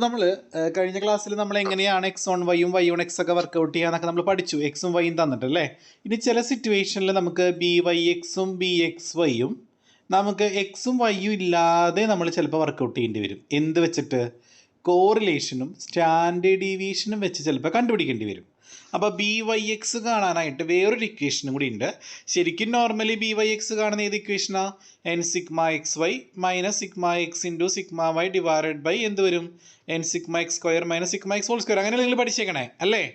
നമ്മൾ കഴിഞ്ഞ ക്ലാസ്സിൽ നമ്മൾ എങ്ങനെയാണ് എക്സ് ഓൺ വൈയും വൈ ഓൺ എക്സ് ഒക്കെ വർക്കൗട്ട് ചെയ്യാന്നൊക്കെ നമ്മൾ പഠിച്ചു. എക്സും വൈയും തന്നിട്ടല്ലേ. ഇനി ചില സിറ്റുവേഷനിൽ നമുക്ക് ബി വൈ എക്സും ബി എക്സ് വൈയും നമുക്ക് എക്സും വൈയും ഇല്ലാതെ നമ്മൾ ചിലപ്പോൾ വർക്കൗട്ട് ചെയ്യേണ്ടി വരും. എന്ത് വെച്ചിട്ട്? കോറിലേഷനും സ്റ്റാൻഡേർഡ് ഡീവിയേഷനും വെച്ച് ചിലപ്പോൾ കണ്ടുപിടിക്കേണ്ടി വരും. അപ്പോൾ ബി വൈ എക്സ് കാണാനായിട്ട് വേറൊരു ഇക്വേഷനും കൂടി ഉണ്ട്. ശരിക്കും നോർമലി ബി വൈ എക്സ് കാണുന്ന ഏത് ഇക്വേഷനാ? N sigma x y minus sigma x into sigma y divided by എന്ത് വരും? N sigma x square minus sigma x whole square. അങ്ങനെ നിങ്ങൾ പഠിച്ചേക്കണേ അല്ലേ?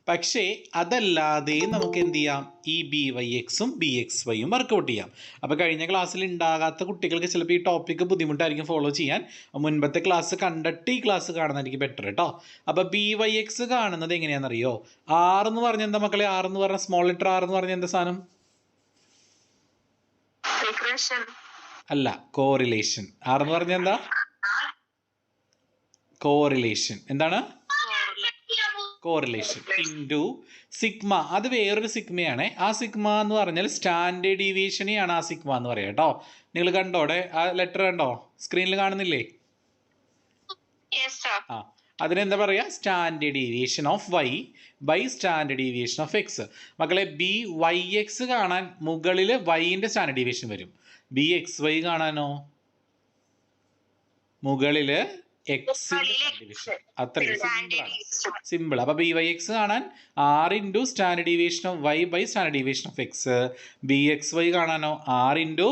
പക്ഷേ അതല്ലാതെ നമുക്ക് എന്ത് ചെയ്യാം? ഈ ബി വൈ എക്സും ബി എക്സ് വൈയും വർക്കൗട്ട് ചെയ്യാം. അപ്പോൾ കഴിഞ്ഞ ക്ലാസ്സിൽ ഉണ്ടാകാത്ത കുട്ടികൾക്ക് ചിലപ്പോൾ ഈ ടോപ്പിക്ക് ബുദ്ധിമുട്ടായിരിക്കും ഫോളോ ചെയ്യാൻ. മുൻപത്തെ ക്ലാസ് കണ്ടിട്ട് ഈ ക്ലാസ് കാണുന്നതായിരിക്കും ബെറ്റർ കേട്ടോ. അപ്പോൾ ബി വൈ എക്സ് കാണുന്നത് എങ്ങനെയാണെന്നറിയോ? ആർ എന്ന് പറഞ്ഞ എന്താ മക്കളെ? ആർ എന്ന് പറഞ്ഞ സ്മോൾ ലെറ്റർ ആർ എന്ന് പറഞ്ഞ എന്താ സാധനം? അല്ല, കോറിലേഷൻ. ആർ എന്ന് പറഞ്ഞ എന്താ? കോറിലേഷൻ. എന്താണ്? Correlation into sigma. അത് വേറൊരു സിഗ്മയാണ്. ആ സിഗ്മ എന്ന് പറഞ്ഞാൽ സ്റ്റാൻഡേർഡ് ഡീവിയേഷനെയാണ് ആ സിഗ്മ എന്ന് പറയാം കേട്ടോ. നിങ്ങൾ കണ്ടോടെ ആ ലെറ്റർ കണ്ടോ? സ്ക്രീനിൽ കാണുന്നില്ലേ? ആ, അതിനെന്താ പറയുക? Standard deviation of Y by standard deviation of x. മക്കളെ ബി വൈ എക്സ് കാണാൻ മുകളിൽ വൈൻ്റെ സ്റ്റാൻഡേർഡ് ഡീവിയേഷൻ വരും. ബി എക്സ് വൈ കാണാനോ മുകളിൽ എക്സിന്റെ ഡിവിഷൻ. അത്രയും സിമ്പിളാണ്, സിമ്പിൾ. അപ്പൊ ബി വൈ എക്സ് കാണാൻ r into standard deviation of Y by standard deviation of x. B X y കാണാനോ r into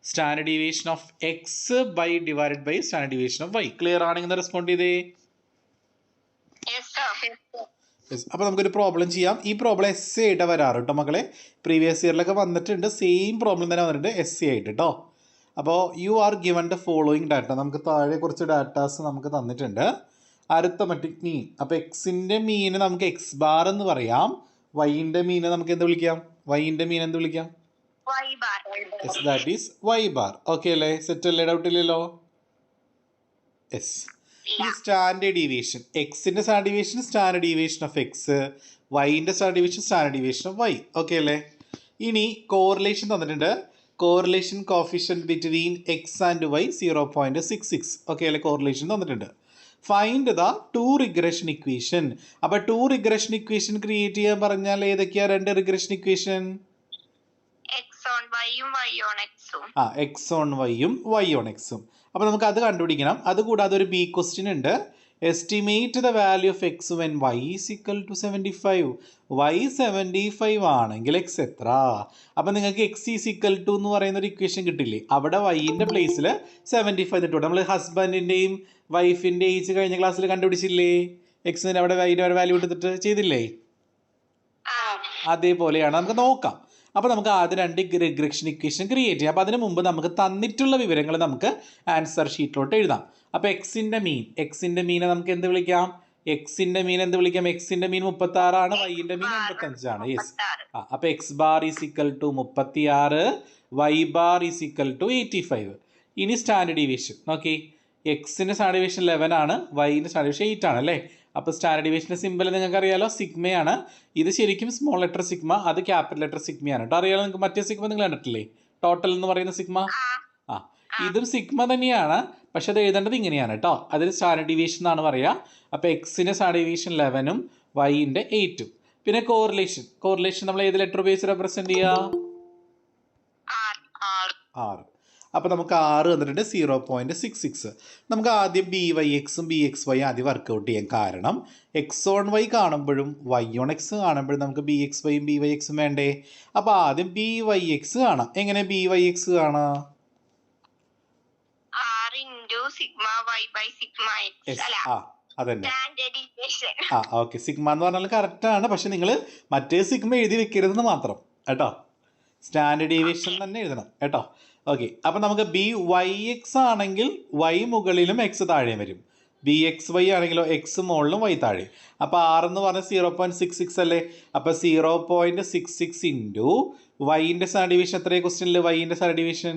standard deviation of x by divided by standard deviation of y. Clear ആണെങ്കിൽ respond ചെയ്തേ. അപ്പൊ നമുക്കൊരു problem ചെയ്യാം. ഈ problem S A ആയിട്ട് വരാറ് കേട്ടോ മക്കളെ. പ്രീവിയസ് ഇയറിലൊക്കെ വന്നിട്ടുണ്ട്. സെയിം പ്രോബ്ലം തന്നെ വന്നിട്ടുണ്ട് എസ് എ ആയിട്ട് കേട്ടോ. അപ്പോൾ you are given the following data. നമുക്ക് താഴെ കുറച്ച് ഡാറ്റാസ് നമുക്ക് തന്നിട്ടുണ്ട്. Arithmetic mean. അപ്പോൾ എക്സിൻ്റെ മീന് നമുക്ക് എക്സ് ബാർ എന്ന് പറയാം. വൈൻ്റെ മീനെ നമുക്ക് എന്ത് വിളിക്കാം? വൈൻ്റെ മീൻ എന്ത് വിളിക്കാം? Yes, that is y bar. Okay അല്ലേ? സെറ്റ് അല്ലേ? ഡൗട്ട് ഇല്ലല്ലോ? യെസ്. ഈ സ്റ്റാൻഡേർഡ് ഡീവിയേഷൻ, എക്സിൻ്റെ standard deviation standard deviation of x, വൈൻ്റെ standard deviation standard deviation of y. Okay അല്ലേ? ഇനി കോറിലേഷൻ തന്നിട്ടുണ്ട്. Correlation coefficient between x and y 0.66. Okay അല്ലേ? കോറിലേഷൻ തന്നിട്ടുണ്ട്. Find the two regression equation. അപ്പോൾ ടു റിഗ്രഷൻ ഇക്വേഷൻ ക്രിയേറ്റ് ചെയ്യാൻ പറഞ്ഞാൽ ഏതൊക്കെയാ രണ്ട് റിഗ്രഷൻ ഇക്വേഷൻ? എക്സ് ഓൺ വൈയും വൈ ഓൺ എക്സും. അപ്പോൾ നമുക്ക് അത് കണ്ടുപിടിക്കണം. അതുകൂടാതെ ഒരു ബി ക്വസ്റ്റ്യൻ ഉണ്ട്. Estimate the value of X when Y is equal to 75. Y 75 ആണെങ്കിൽ എക്സ് എത്ര? അപ്പം നിങ്ങൾക്ക് എക്സ് ഈസ് ഈക്വൽ ടു എന്ന് പറയുന്ന ഒരു ഇക്വേഷൻ കിട്ടില്ലേ? അവിടെ വൈൻ്റെ പ്ലേസിൽ 75 ഇട്ടു. നമ്മൾ ഹസ്ബൻഡിൻ്റെയും വൈഫിൻ്റെ ഏജ് കഴിഞ്ഞ ക്ലാസ്സിൽ കണ്ടുപിടിച്ചില്ലേ? എക്സിന് അവിടെ വൈൻ്റെ വാല്യൂ എടുത്തിട്ട് ചെയ്തില്ലേ? അതേപോലെയാണ്. നമുക്ക് നോക്കാം. അപ്പോൾ നമുക്ക് ആദ്യം രണ്ട് റിഗ്രഷൻ ഇക്വേഷൻ ക്രിയേറ്റ് ചെയ്യാം. അപ്പോൾ അതിന് മുമ്പ് നമുക്ക് തന്നിട്ടുള്ള വിവരങ്ങൾ നമുക്ക് ആൻസർ ഷീറ്റിലോട്ട് എഴുതാം. അപ്പോൾ എക്സിൻ്റെ മീനെ നമുക്ക് എന്ത് വിളിക്കാം? എക്സിൻ്റെ മീൻ എന്ത് വിളിക്കാം? എക്സിൻ്റെ മീൻ 36 ആണ്. വൈൻ്റെ മീൻ 85 ആണ്. യെസ്. അപ്പോൾ X bar is equal to 36, Y bar is equal to 85. ഇനി സ്റ്റാൻഡേർഡ് ഡീവിയേഷൻ നോക്കി. എക്സിൻ്റെ സ്റ്റാൻഡേർഡ് ഡീവിയേഷൻ 11 ആണ്, വൈൻ്റെ സ്റ്റാൻഡേർഡ് ഡീവിയേഷൻ 8 ആണ് അല്ലേ? അപ്പോൾ സ്റ്റാൻഡേർഡ് ഡീവിയേഷൻ്റെ സിമ്പിൾ നിങ്ങൾക്ക് അറിയാലോ, സിഗ്മയാണ്. ഇത് ശരിക്കും സ്മോൾ ലെറ്റർ സിഗ്മ, അത് ക്യാപിറ്റൽ ലെറ്റർ സിഗ്മയാണ് കേട്ടോ. അറിയാലോ നിങ്ങൾക്ക്. മറ്റേ സിഗ്മ നിങ്ങൾ കണ്ടിട്ടില്ലേ? ടോട്ടൽ എന്ന് പറയുന്ന സിഗ്മ. ആ, ഇതും സിഗ്മ തന്നെയാണ്, പക്ഷെ അത് എഴുതേണ്ടത് ഇങ്ങനെയാണ് കേട്ടോ. അതിൽ സ്റ്റാൻഡേർഡ് ഡീവിയേഷൻ എന്നാണ് പറയുക. അപ്പോൾ എക്സിൻ്റെ സ്റ്റാൻഡേർഡ് ഡീവിയേഷൻ 11ഉം വൈൻ്റെ 8ഉം. പിന്നെ കോറിലേഷൻ നമ്മൾ ഏത് ലെറ്റർ ഉപയോഗിച്ച് റെപ്രസെൻറ്റ് ചെയ്യുക? ആർ. അപ്പോൾ നമുക്ക് 6 വന്നിട്ടുണ്ട് 0.66. നമുക്ക് ആദ്യം ബി വൈ എക്സും ബി എക്സ് വൈ ആദ്യം വർക്കൗട്ട് ചെയ്യാം. കാരണം എക്സ് ഓൺ വൈ കാണുമ്പോഴും വൈ ഓൺ എക്സ് കാണുമ്പോഴും നമുക്ക് ബി എക്സ് വൈയും ബി വൈ എക്സും വേണ്ടേ? അപ്പോൾ ആദ്യം ബി വൈ എക്സ് കാണാം. എങ്ങനെ ബി വൈ എക്സ് കാണാം? അതന്നെ. ഓക്കെ, സിഗ്മ എന്ന് പറഞ്ഞാൽ കറക്റ്റ് ആണ്. പക്ഷെ നിങ്ങൾ മറ്റേ സിഗ്മ എഴുതി വെക്കരുതെന്ന് മാത്രം കേട്ടോ. സ്റ്റാൻഡേർഡ് ഡീവിയേഷൻ തന്നെ എഴുതണം കേട്ടോ. ഓക്കെ, അപ്പം നമുക്ക് ബി വൈ എക്സ് ആണെങ്കിൽ വൈ മുകളിലും എക്സ് താഴെയും വരും. ബി എക്സ് വൈ ആണെങ്കിലോ എക്സ് മുകളിലും വൈ താഴെ. അപ്പോൾ ആർ എന്ന് പറഞ്ഞാൽ 0.66 അല്ലേ? അപ്പോൾ 0.66 ഇൻറ്റു വൈൻ്റെ സ്റ്റാൻഡേർഡ് ഡീവിയേഷൻ എത്രയാണ് ക്വസ്റ്റ്യനിൽ? വൈൻ്റെ സ്റ്റാൻഡേർഡ് ഡീവിയേഷൻ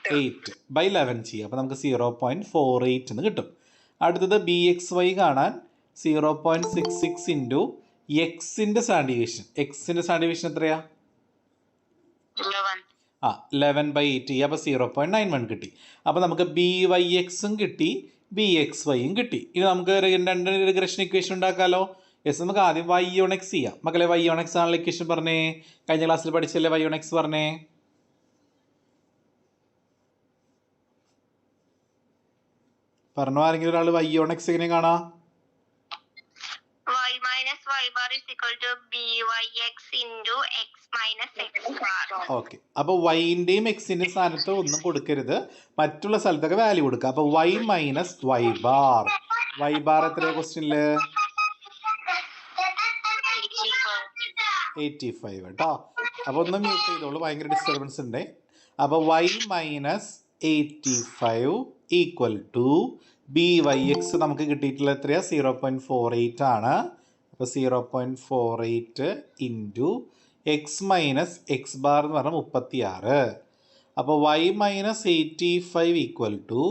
8 ബൈ 11 ചെയ്യാം. അപ്പോൾ നമുക്ക് 0.48 എന്ന് കിട്ടും. അടുത്തത് ബി എക്സ് വൈ കാണാൻ 0.66 ഇൻറ്റു എക്സിൻ്റെ സ്റ്റാൻഡേർഡ് ഡീവിയേഷൻ. എക്സിൻ്റെ സ്റ്റാൻഡേർഡ് ഡീവിയേഷൻ എത്രയാ? 11/8 ചെയ്യുക. അപ്പോൾ 0.91 കിട്ടി. അപ്പോൾ നമുക്ക് BYX കിട്ടി, BXYയും കിട്ടി. ഇനി നമുക്ക് രണ്ട് റിഗ്രഷൻ ഇക്വേഷൻ ഉണ്ടാക്കാമല്ലോ. യെസ്, നമുക്ക് ആദ്യം y/x ചെയ്യാം. മക്കളെ y/x ആണല്ലോ ഇക്വേഷൻ പറഞ്ഞേ. കഴിഞ്ഞ ക്ലാസ്സിൽ പഠിച്ചല്ലേ y/x പറഞ്ഞേ. പറഞ്ഞോ ആരെങ്കിലും ഒരാൾ y/x എങ്ങനെ കാണാം? y minus y bar is equal to byx into x minus x bar. Okay, അപ്പോൾ വൈൻ്റെയും എക്സിൻ്റെയും സ്ഥാനത്ത് ഒന്നും കൊടുക്കരുത്, മറ്റുള്ള സ്ഥലത്തൊക്കെ വാല്യൂ കൊടുക്കുക. അപ്പോൾ y minus y bar. y bar എത്രയാണ് ക്വസ്റ്റ്യനില്? 85 കേട്ടോ. അപ്പോൾ ഒന്ന് മ്യൂട്ട് ചെയ്തോളൂ, ഭയങ്കര ഡിസ്റ്റർബൻസ് ഉണ്ട്. അപ്പോൾ y minus 85 equal to BYX നമുക്ക് കിട്ടിയിട്ടുള്ള എത്രയാണ്? 0.48 ആണ്. അപ്പോൾ 0.48 into x minus X bar എന്ന് പറഞ്ഞാൽ 36. അപ്പോൾ y minus 85 equal to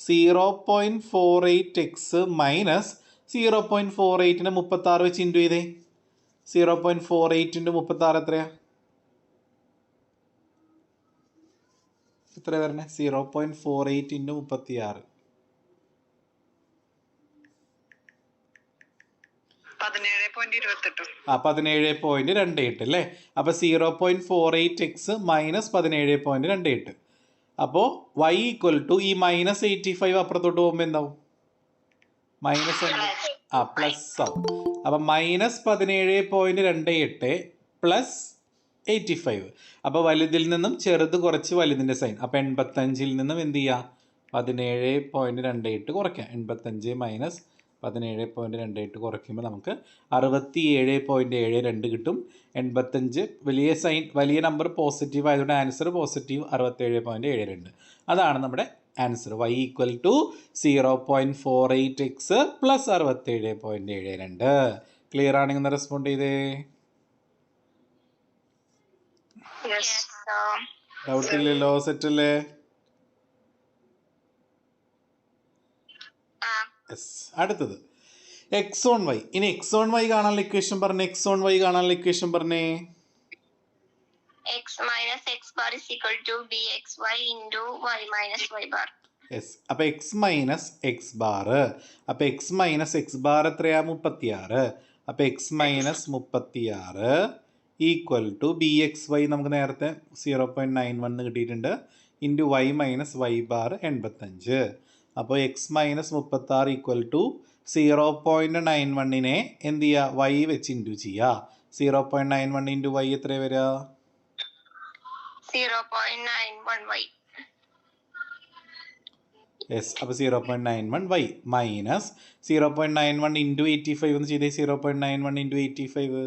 0.48x minus 0.48ന് 36 വെച്ച് ഇൻറ്റു ചെയ്തേ. 0.48 ഇൻറ്റു 36 എത്രയാണ്? എത്ര വരണേ? 0.48 ഇൻറ്റു 36 17.28 അല്ലേ. അപ്പോൾ 0.48x മൈനസ് 17.28. അപ്പോൾ y ഈക്വൽ ടു ഈ മൈനസ് 85 അപ്പുറത്തോട്ട് പോകുമ്പോൾ എന്താവും? മൈനസ് പ്ലസ് ആവും. അപ്പം മൈനസ് 17.28 പ്ലസ് 85. അപ്പോൾ വലുതിൽ നിന്നും ചെറുത് കുറച്ച് വലുതിൻ്റെ സൈൻ. അപ്പോൾ 85ൽ നിന്നും എന്ത് ചെയ്യുക? 17.28 കുറയ്ക്കാം. 85 മൈനസ് 17.28 കുറയ്ക്കുമ്പോൾ നമുക്ക് 67.72 കിട്ടും. 85 വലിയ സൈൻ, വലിയ നമ്പർ പോസിറ്റീവ് ആയതുകൊണ്ട് ആൻസർ പോസിറ്റീവ് 67.72. അതാണ് നമ്മുടെ answer. y equal to 0.48x plus 67.72. Clear ആണെങ്കിൽ ഒന്ന് റെസ്പോണ്ട് ചെയ്തേ. ഡൗട്ട് ഇല്ലല്ലോ? സെറ്റ് അല്ലേ? അടുത്തത് എക്സ് ഓൺ വൈ. ഇനി എക്സ് ഓൺ വൈ കാണാനുള്ള ഇക്വേഷൻ പറഞ്ഞേ. എക്സ് ഓൺ വൈ കാണാനുള്ള ഇക്വേഷൻ പറഞ്ഞേ. x minus x bar is equal to bxy into y minus y bar. യെസ്, അപ്പോൾ എക്സ് മൈനസ് എക്സ് ബാർ. അപ്പോൾ എക്സ് മൈനസ് എക്സ് ബാർ എത്രയാ? 36. അപ്പോൾ X minus 36 equal to BXY നമുക്ക് നേരത്തെ 0.91 കിട്ടിയിട്ടുണ്ട്, into y minus y bar 85. അപ്പോൾ X minus 36 equal to 0.91നെ എന്ത് ചെയ്യുക? y വെച്ച് ഇൻറ്റു ചെയ്യുക. 0.91 ഇൻറ്റു y എത്ര വരിക? 0.91y. യെസ്, അപ്പോൾ 0.91y മൈനസ് 0.91 ഇൻറ്റു 85 എന്ന് ചെയ്തേ. 0.91 ഇൻറ്റു 85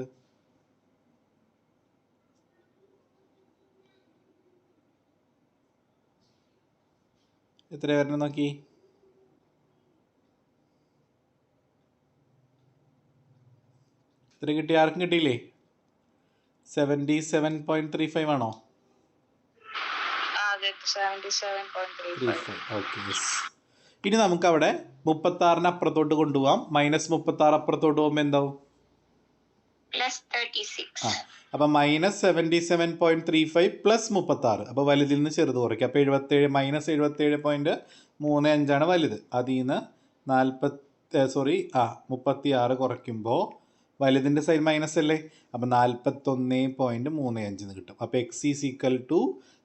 എത്ര വരണം നോക്കി. എത്ര കിട്ടി? ആർക്കും കിട്ടിയില്ലേ? 77.35 ആണോ? Okay, yes. ഇനി നമുക്ക് അവിടെ 36ന് അപ്പുറത്തോട്ട് കൊണ്ടുപോകാം. മൈനസ് 36 അപ്പുറത്തോട്ട് പോകുമ്പോൾ എന്താവും? അപ്പം മൈനസ് 77.35 പ്ലസ് 36. അപ്പോൾ വലുതിൽ നിന്ന് ചെറുത് കുറയ്ക്കുക. അപ്പോൾ 77 മൈനസ് 77.35 വലുത്. അതിൽ നിന്ന് 36 കുറയ്ക്കുമ്പോൾ വലുതിൻ്റെ സൈൻ മൈനസ് അല്ലേ. അപ്പോൾ 41.35 കിട്ടും. അപ്പോൾ X is equal to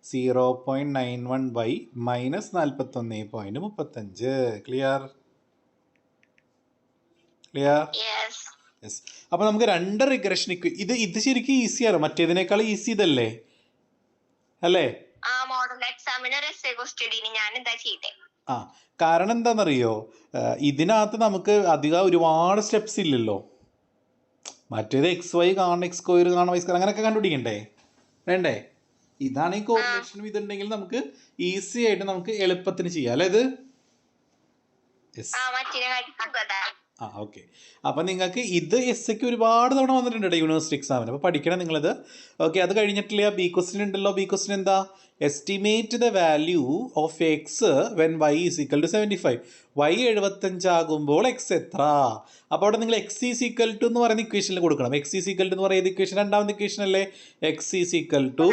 0.91y minus 41.35. Clear? Clear? Yes. അപ്പോൾ നമുക്ക് രണ്ട് റിഗ്രഷൻ ഇത് ശരിക്കും ഈസിയാണ്, മറ്റേതിനേക്കാൾ ഈസി ഇതല്ലേ അല്ലേ? കാരണം എന്താണെന്നറിയോ? ഇതിനകത്ത് നമുക്ക് അധികം ഒരുപാട് സ്റ്റെപ്സ് ഇല്ലല്ലോ. മറ്റേത് XY കാണണം, X സ്ക്വയർ കാണണം, Y സ്ക്വയർ അങ്ങനെയൊക്കെ കണ്ടുപിടിക്കണ്ടേ? വേണ്ടേ? ഇതാണ് ഈ കോറിലേഷനും ഇതുണ്ടെങ്കിൽ നമുക്ക് ഈസി ആയിട്ട് നമുക്ക് എളുപ്പത്തിന് ചെയ്യാം അല്ലേ? ഇത് ആ ഓക്കെ. അപ്പോൾ നിങ്ങൾക്ക് ഇത് എസ് എക്ക് ഒരുപാട് തവണ വന്നിട്ടുണ്ട് യൂണിവേഴ്സിറ്റി എക്സാമിന്. അപ്പോൾ പഠിക്കണം നിങ്ങളിത്. ഓക്കെ, അത് കഴിഞ്ഞിട്ടില്ല ബി ക്വസ്റ്റ്യൻ ഉണ്ടല്ലോ. ബി ക്വസ്റ്റ്യൻ എന്താ? Estimate the value of X when Y is equal to 75. Y 75 ആകുമ്പോൾ എക്സ് എത്ര? അപ്പോൾ അവിടെ നിങ്ങൾ എക്സ് ഈസ് ഈക്വൽ ടു എന്ന് പറയുന്ന ഇക്വേഷനിൽ കൊടുക്കണം. എക്സ് ഈസ് ഈക്വൽ ടു എന്ന് പറയുന്ന ഇക്വേഷൻ രണ്ടാമത്തെ ഇക്വേഷൻ അല്ലേ? X is equal to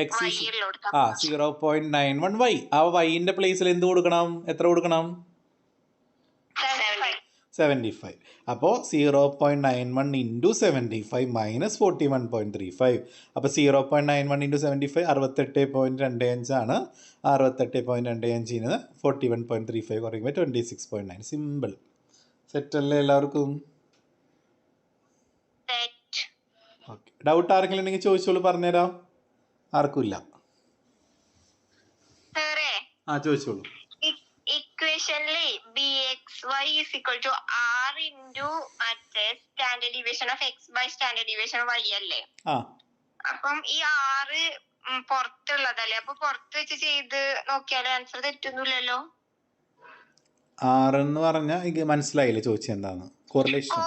X is 0.91 Y. ആ വൈൻ്റെ പ്ലേസിൽ എന്ത് കൊടുക്കണം? എത്ര കൊടുക്കണം? 75. അപ്പോൾ 0.91 ഇൻറ്റു 75 മൈനസ് 41.35. അപ്പോൾ 0.91 ഇൻറ്റു 75 68.25 ആണ്. 68.25 41.35 കുറയുമ്പോൾ 26.9. സിമ്പിൾ. സെറ്റല്ലേ എല്ലാവർക്കും? ഓക്കെ. ഡൗട്ട് ആർക്കെങ്കിലും ഉണ്ടെങ്കിൽ ചോദിച്ചോളൂ, പറഞ്ഞുതരാം. ആർക്കുമില്ല? ആ ചോദിച്ചോളൂ. ഇക്വേഷനിലെ b X Y is equal to R into മറ്റേ standard deviation of x by standard deviation y അല്ലേ? അപ്പം ഈ ആറ് പുറത്തുള്ളതല്ലേ? അപ്പൊ പുറത്ത് വെച്ച് ചെയ്ത് നോക്കിയാൽ ആൻസർ തെറ്റൊന്നുമില്ലല്ലോ. ആറെന്ന് പറഞ്ഞാൽ മനസ്സിലായില്ലേ ചോദിച്ചത് എന്താന്ന്? കോറിലേഷൻ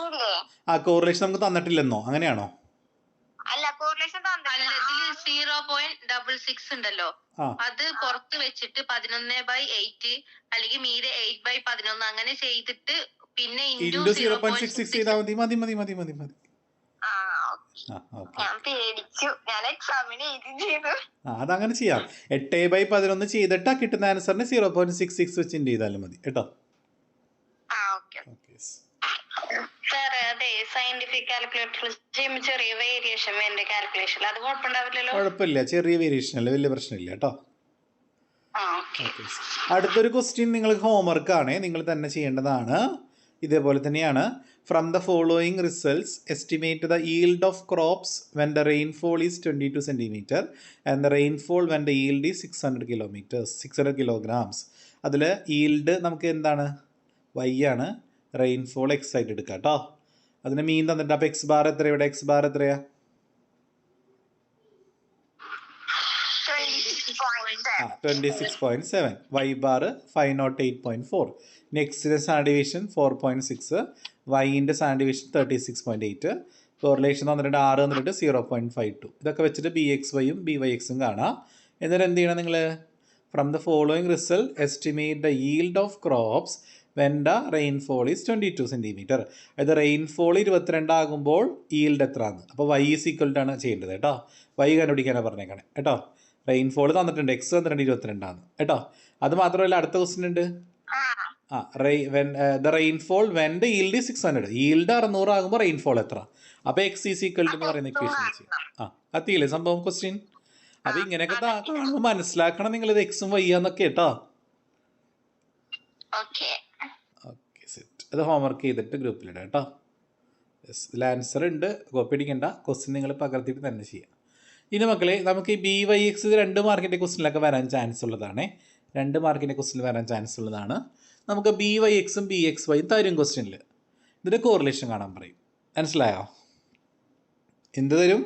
ഇല്ലേ? ആ കോറിലേഷൻ നമുക്ക് തന്നിട്ടില്ലെന്നോ? അങ്ങനെയാണോ? അല്ല, കോറിലേഷൻ ഇതില് 0.66 ഉണ്ടല്ലോ, അത് പുറത്ത് വെച്ചിട്ട് 11/8 അല്ലെങ്കിൽ മീതെ 8/11 അങ്ങനെ ചെയ്തിട്ട് പിന്നെ ഇൻറ്റു 0.66 ചെയ്താൽ മതി. മതി മതി മതി മതി മതി. അതങ്ങനെ ചെയ്യാം. 8/11 ചെയ്തിട്ട് കിട്ടുന്ന ആൻസറിന് 0.66 വെച്ച് ഇൻറ്റു ചെയ്താലും മതി കേട്ടോ. സയന്റിഫിക് കാൽക്കുലേറ്റർ ചെറിയ വേരിയേഷൻ വേണ്ട കാൽക്കുലേഷൻ, അത് കുഴപ്പമുണ്ടാവില്ലല്ലോ? കുഴപ്പമില്ല, ചെറിയ വേരിയേഷൻ അല്ലേ, വലിയ പ്രശ്നമില്ല കേട്ടോ. അടുത്തൊരു ക്വസ്റ്റ്യൻ നിങ്ങൾക്ക് ഹോംവർക്ക് ആണ്, നിങ്ങൾ തന്നെ ചെയ്യേണ്ടതാണ്. ഇതേപോലെ തന്നെയാണ്. From the following results estimate the yield of crops when the rainfall is 22 centimetre and the rainfall when the yield is 600 kilograms. അതിൽ ഈൽഡ് നമുക്ക് എന്താണ്? വൈ ആണ്. റെയിൻഫോൾ എക്സ് ആയിട്ട് എടുക്കാം കേട്ടോ. അതിന് മീൻ തന്നിട്ട്. അപ്പോൾ എക്സ് ബാർ എത്ര? ഇവിടെ എക്സ് ബാർ എത്രയാ? 26.7. Y bar 508.4. നെക്സ്റ്റിൻ്റെ സ്റ്റാൻഡേർഡ് ഡീവിയേഷൻ 4.6. വൈൻ്റെ സ്റ്റാൻഡേർഡ് ഡീവിയേഷൻ 36.8. കോറിലേഷൻ തന്നിട്ട് 6 തന്നിട്ട് 0.52. ഇതൊക്കെ വെച്ചിട്ട് ബി എക്സ് വൈയും ബി വൈ എക്സും കാണാം. എന്നിട്ട് എന്ത് ചെയ്യണം നിങ്ങൾ? From the following result estimate the yield of crops when the rainfall is 22 centimetre. അതായത് റെയിൻഫോൾ 22 ആകുമ്പോൾ ഈൽഡ് എത്രയാണ്? അപ്പോൾ വൈ ഈസ് ഈക്വൽ ടു ആണ് ചെയ്യേണ്ടത് കേട്ടോ. വൈ കണ്ടുപിടിക്കാനാണ് പറഞ്ഞേക്കണേ കേട്ടോ. റെയിൻഫോൾ തന്നിട്ടുണ്ട്, എക്സ് തന്നിട്ടുണ്ട് 22 ആണ് കേട്ടോ. അത് മാത്രമല്ല അടുത്ത ക്വസ്റ്റ്യൻ ഉണ്ട്. The rainfall when the yield is 600. Yield 600 ആകുമ്പോൾ റെയിൻഫോൾ എത്ര? അപ്പോൾ എക്സ് ഈസ് ഈക്വൽ ടു എന്ന് പറയുന്ന ഇക്വേഷൻ വെച്ച് കത്തിയില്ലേ സംഭവം ക്വസ്റ്റ്യൻ. അപ്പോൾ ഇങ്ങനെയൊക്കെ കാണുമ്പോൾ മനസ്സിലാക്കണം നിങ്ങൾ ഇത് എക്സും വൈയാന്നൊക്കെ കേട്ടോ. Okay set. അത് ഹോംവർക്ക് ചെയ്തിട്ട് ഗ്രൂപ്പിലിടാം കേട്ടോ. ഇതിൽ ആൻസർ ഉണ്ട്, കോപ്പി അടിക്കേണ്ട. ക്വസ്റ്റ്യൻ നിങ്ങൾ പകർത്തിയിട്ട് തന്നെ ചെയ്യാം. ഇനി മക്കളെ നമുക്ക് ഈ ബി വൈ എക്സ് 2 മാർക്കിൻ്റെ ക്വസ്റ്റ്യനിലൊക്കെ വരാൻ ചാൻസ് ഉള്ളതാണ്. 2 മാർക്കിൻ്റെ ക്വസ്റ്റ്യനിൽ വരാൻ ചാൻസ് ഉള്ളതാണ്. നമുക്ക് ബി വൈ എക്സും ബി എക്സ് വൈയും തരും ക്വസ്റ്റ്യനിൽ. ഇതിൻ്റെ കോറിലേഷൻ കാണാൻ പറയും. മനസ്സിലായോ? എന്ത് തരും?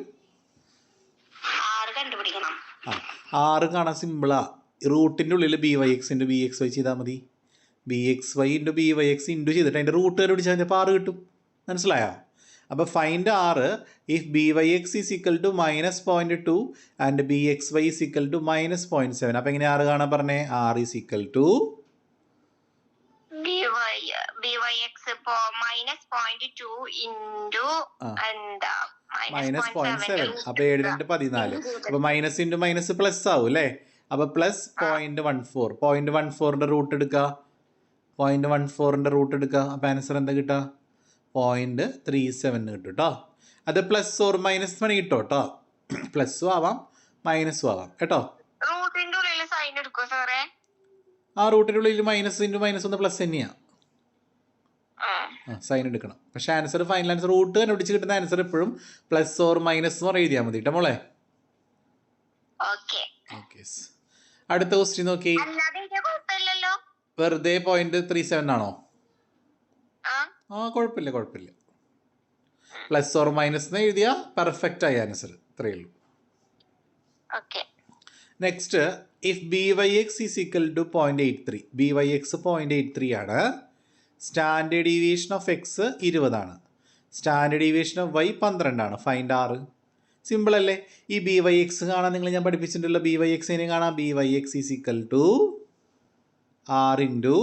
6 കാണാൻ സിമ്പിളാ. റൂട്ടിൻ്റെ ഉള്ളിൽ B Y X into B X Y ചെയ്താൽ മതി. B X Y into B Y X into ചെയ്തിട്ട് അതിൻ്റെ റൂട്ട് കണ്ടുപിടിച്ചാൽ മതി. അപ്പോൾ 6 കിട്ടും. മനസ്സിലായോ? അപ്പോൾ find 6 if B Y X is equal to -0.2 and B X Y is equal to -0.7. അപ്പോൾ എങ്ങനെ 6 കാണാൻ പറഞ്ഞേ? 6 ഈസ് ഈക്വൽ ടു -0.7. അപ്പോൾ 7 2 14. അപ്പോൾ മൈനസ് ഇൻറ്റു മൈനസ് പ്ലസ് ആവും അല്ലേ? അപ്പോൾ പ്ലസ് 0.14. 0.14ൻ്റെ റൂട്ട് എടുക്കുക. 0.14ൻ്റെ റൂട്ട് എടുക്കുക. അപ്പോൾ ആൻസർ എന്താ കിട്ടുക? 0.37 കിട്ടും കേട്ടോ. അത് പ്ലസ് ഓർ മൈനസ് വേണമെങ്കിൽ കിട്ടും കേട്ടോ. പ്ലസ്സും ആവാം മൈനസും ആവാം കേട്ടോ. ആ റൂട്ടിൻ്റെ ഉള്ളിൽ മൈനസ് ഇൻറ്റു മൈനസ് ഒന്ന് പ്ലസ് തന്നെയാണ്. സൈൻ എടുക്കണം. പക്ഷേ ആൻസർ ഫൈനൽ ആൻസർ റൂട്ട് കണ്ടുപിടിച്ച് കിട്ടുന്ന ആൻസർ എപ്പോഴും പ്ലസ് ഓർ മൈനസ് എന്ന് എഴുതിയാൽ മതി കേട്ടോ മോളെ. ഓക്കെ. അടുത്ത ക്വസ്റ്റ്യൻ നോക്കി. വെറുതെ 0.37 ആണോ? കുഴപ്പമില്ല. പ്ലസ് ഓർ മൈനസ് എന്ന് എഴുതിയാൽ പെർഫെക്റ്റ് ആയ ആൻസർ. ഇത്രയേ ഉള്ളൂ. Next if B Y X is equal to 0.83. B Y X 0.83 ആണ്. Standard deviation of X 20 standard deviation of Y 12 find ആറ്. സിമ്പിൾ അല്ലേ? ഈ ബി വൈ എക്സ് കാണാൻ നിങ്ങൾ ഞാൻ പഠിപ്പിച്ചിട്ടുള്ള ബി വൈ എക്സിനെ കാണാം. B Y X is equal to R into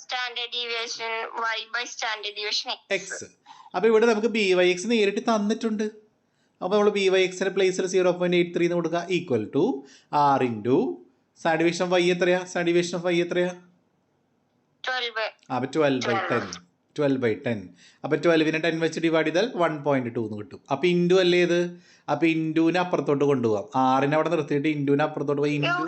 standard deviation Y by standard deviation X. അപ്പോൾ ഇവിടെ നമുക്ക് ബി വൈ എക്സ് നേരിട്ട് തന്നിട്ടുണ്ട്. അപ്പോൾ നമ്മൾ ബി വൈ എക്സിൻ്റെ പ്ലേസിൽ 0.83 എന്ന് കൊടുക്കുക equal to R into standard deviation of Y എത്രയാ? സ്റ്റാൻഡേർഡ് ഡീവിയേഷൻ ഓഫ് വൈ എത്രയാ? 12. അപ്പോൾ 12/10. അപ്പോൾ 12നെ 10 വെച്ച് ഡിവൈഡ് ചെയ്താൽ 1.2 എന്ന് കിട്ടും. അപ്പോൾ ഇൻറ്റു അല്ലേ ഇത്? അപ്പോൾ ഇൻറ്റുവിനെ അപ്പുറത്തോട്ട് കൊണ്ടുപോകാം. ആറിനെ അവിടെ നിർത്തിയിട്ട് ഇൻറ്റുവിനെ അപ്പുറത്തോട്ട് പോയി ഇൻറ്റു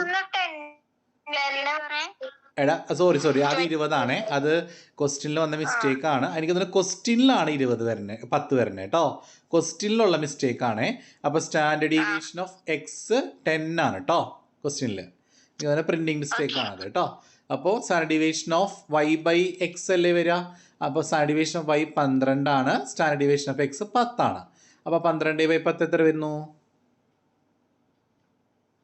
എടാ സോറി അത് 20 അത് ക്വസ്റ്റ്യനിൽ വന്ന മിസ്റ്റേക്ക് ആണ്. എനിക്ക് തോന്നുന്നു ക്വസ്റ്റ്യനിലാണ് 20 വരുന്നത് 10 വരുന്നത് കേട്ടോ. ക്വസ്റ്റ്യനിലുള്ള മിസ്റ്റേക്ക് ആണ്. അപ്പോൾ സ്റ്റാൻഡേർഡ് ഡീവിയേഷൻ ഓഫ് എക്സ് 10 ആണ് കേട്ടോ ക്വസ്റ്റ്യനിൽ. എനിക്ക് തോന്നുന്നു പ്രിൻറ്റിങ് മിസ്റ്റേക്ക് ആണത് കേട്ടോ. അപ്പോൾ standard deviation of Y by X അല്ലേ വരിക? അപ്പോൾ standard deviation of Y 12 standard deviation of X 10 അപ്പോൾ 12/10 എത്ര വരുന്നു?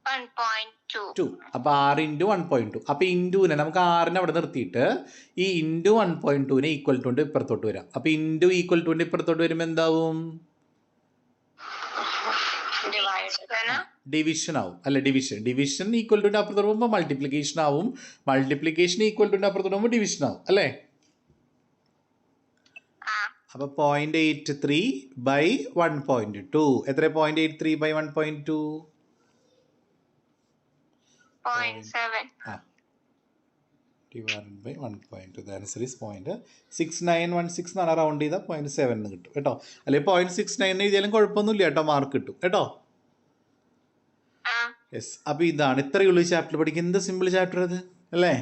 1.2. അപ്പോൾ 6 ഇൻറ്റു 1.2. അപ്പോൾ ഇൻറ്റുവിനെ നമുക്ക് 6നെ അവിടെ നിർത്തിയിട്ട് ഈ ഇൻറ്റു 1.2നെ ഈക്വൽ ടു ഇപ്പുറത്തോട്ട് വരാം. അപ്പോൾ ഇൻറ്റു ഈക്വൽ ടു ഇപ്പുറത്തോട്ട് വരുമ്പോൾ എന്താവും? ഡിവിഷൻ ആവും അല്ലെ? ഡിവിഷൻ ഈക്വൽ ടു അപ്പുറത്തോട്ട് പോകുമ്പോൾ മൾട്ടിപ്ലിക്കേഷൻ ആവും. മൾട്ടിപ്ലിക്കേഷൻ ഈക്വൽ ടു അപ്പുറത്തോട്ട് പോകുമ്പോൾ ഡിവിഷൻ ആവും അല്ലേ? അപ്പോൾ 0.83/1.2 എത്ര? 0.83/1.2 divided by 1.2. The answer is 0.6916 എന്നാണ്. റൗണ്ട് ചെയ്താൽ 0.7 എന്ന് കിട്ടും കേട്ടോ. അല്ലെങ്കിൽ 0.69 എഴുതിയാലും കുഴപ്പമൊന്നുമില്ല കേട്ടോ, മാർക്ക് കിട്ടും കേട്ടോ. യെസ്. അപ്പോൾ ഇതാണ് ഇത്രയേ ഉള്ളൂ ഈ ചാപ്റ്റർ പഠിക്കുക. എന്ത് സിമ്പിൾ ചാപ്റ്റർ അത് അല്ലേ?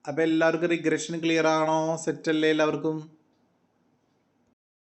അപ്പോൾ എല്ലാവർക്കും റിഗ്രഷൻ ക്ലിയർ ആണോ? സെറ്റ് അല്ലേ എല്ലാവർക്കും?